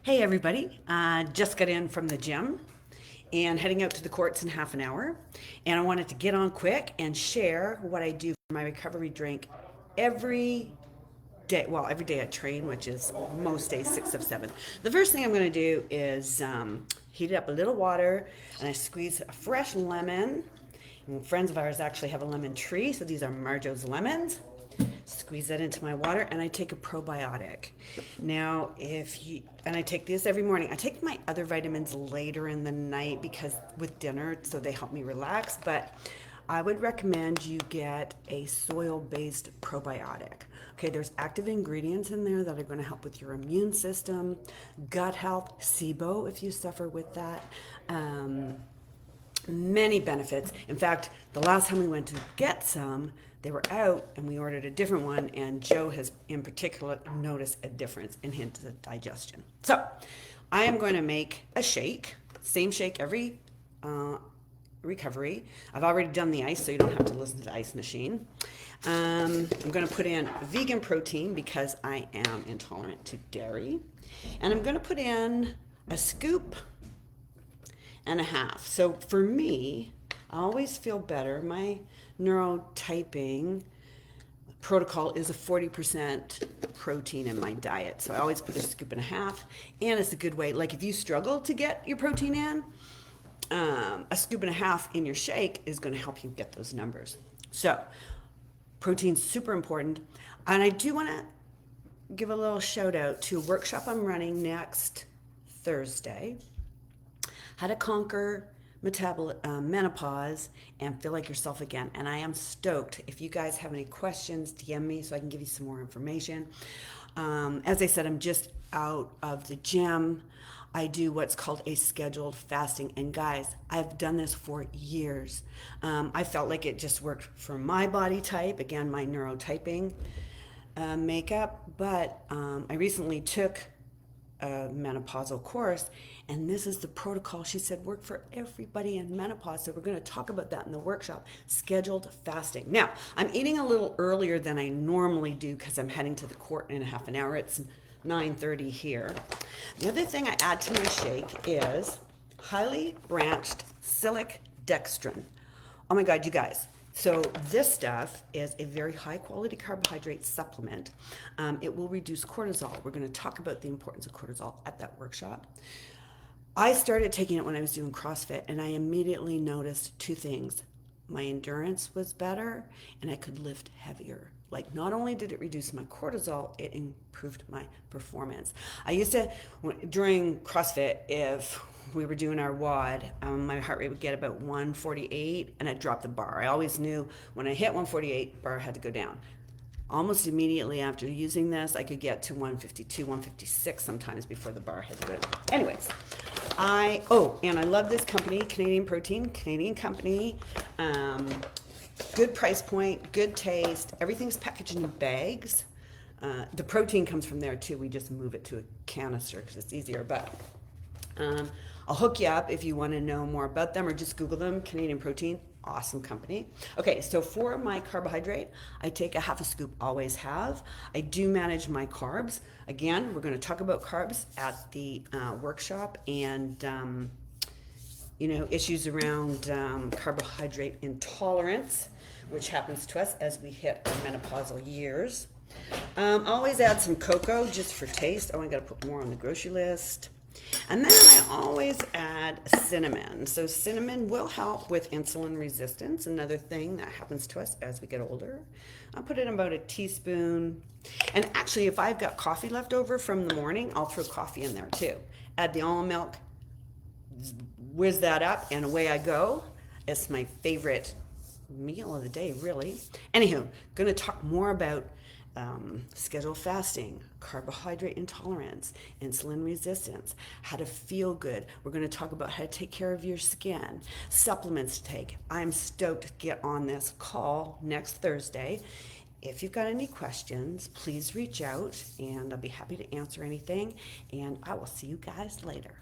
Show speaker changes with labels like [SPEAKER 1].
[SPEAKER 1] Hey everybody, just got in from the gym and heading out to the courts in half an hour. And I wanted to get on quick and share what I do for my recovery drink every day. Well, every day I train, which is most days 6 of 7. The first thing I'm going to do is heat up a little water and I squeeze a fresh lemon. And friends of ours actually have a lemon tree, so these are Marjo's lemons. Squeeze that into my water and I take a probiotic. Now, and I take this every morning. I take my other vitamins later in the night because with dinner, so they help me relax, but I would recommend you get a soil-based probiotic. Okay, there's active ingredients in there that are going to help with your immune system, gut health, SIBO if you suffer with that. Many benefits. In fact, the last time we went to get some, they were out and we ordered a different one, and Joe has in particular noticed a difference in his digestion. So I am going to make a shake, same shake every recovery. I've already done the ice, so you don't have to listen to the ice machine. I'm going to put in vegan protein because I am intolerant to dairy. And I'm going to put in a scoop and a half. So for me, I always feel better. My neurotyping protocol is a 40% protein in my diet. So I always put a scoop and a half, and it's a good way. Like if you struggle to get your protein in, a scoop and a half in your shake is going to help you get those numbers. So protein's super important. And I do want to give a little shout out to a workshop I'm running next Thursday. How to conquer menopause and feel like yourself again. And I am stoked. If you guys have any questions, DM me so I can give you some more information. As I said, I'm just out of the gym. I do what's called a scheduled fasting. And guys, I've done this for years. I felt like it just worked for my body type, again, my neurotyping makeup. But I recently took a menopausal course, and this is the protocol she said work for everybody in menopause. So we're going to talk about that in the workshop, scheduled fasting. Now, I'm eating a little earlier than I normally do because I'm heading to the court in a half an hour. It's 9:30 here. The other thing I add to my shake is highly branched psyllic dextrin. Oh my God, you guys. So this stuff is a very high quality carbohydrate supplement. It will reduce cortisol. We're going to talk about the importance of cortisol at that workshop. I started taking it when I was doing CrossFit, and I immediately noticed two things. My endurance was better, and I could lift heavier. Like, not only did it reduce my cortisol, it improved my performance. I used to, during CrossFit, if we were doing our WOD, my heart rate would get about 148, and I'd drop the bar. I always knew when I hit 148, bar had to go down. Almost immediately after using this, I could get to 152, 156 sometimes before the bar had to go down. Anyways, and I love this company, Canadian Protein, Canadian company. Good price point, good taste. Everything's packaged in bags. The protein comes from there too. We just move it to a canister because it's easier. But I'll hook you up if you want to know more about them, or just Google them. Canadian Protein, awesome company. Okay, so for my carbohydrate, I take a half a scoop, always have. I do manage my carbs. Again, we're going to talk about carbs at the workshop, and issues around carbohydrate intolerance, which happens to us as we hit our menopausal years. Always add some cocoa just for taste. Oh, I got to put more on the grocery list. And then I always add cinnamon. So cinnamon will help with insulin resistance, another thing that happens to us as we get older. I'll put in about a teaspoon. And actually, if I've got coffee left over from the morning, I'll throw coffee in there too. Add the almond milk, whiz that up, and away I go. It's my favorite meal of the day, really. Anywho, going to talk more about scheduled fasting, carbohydrate intolerance, insulin resistance, how to feel good. We're going to talk about how to take care of your skin, supplements to take. I'm stoked to get on this call next Thursday. If you've got any questions, please reach out, and I'll be happy to answer anything. And I will see you guys later.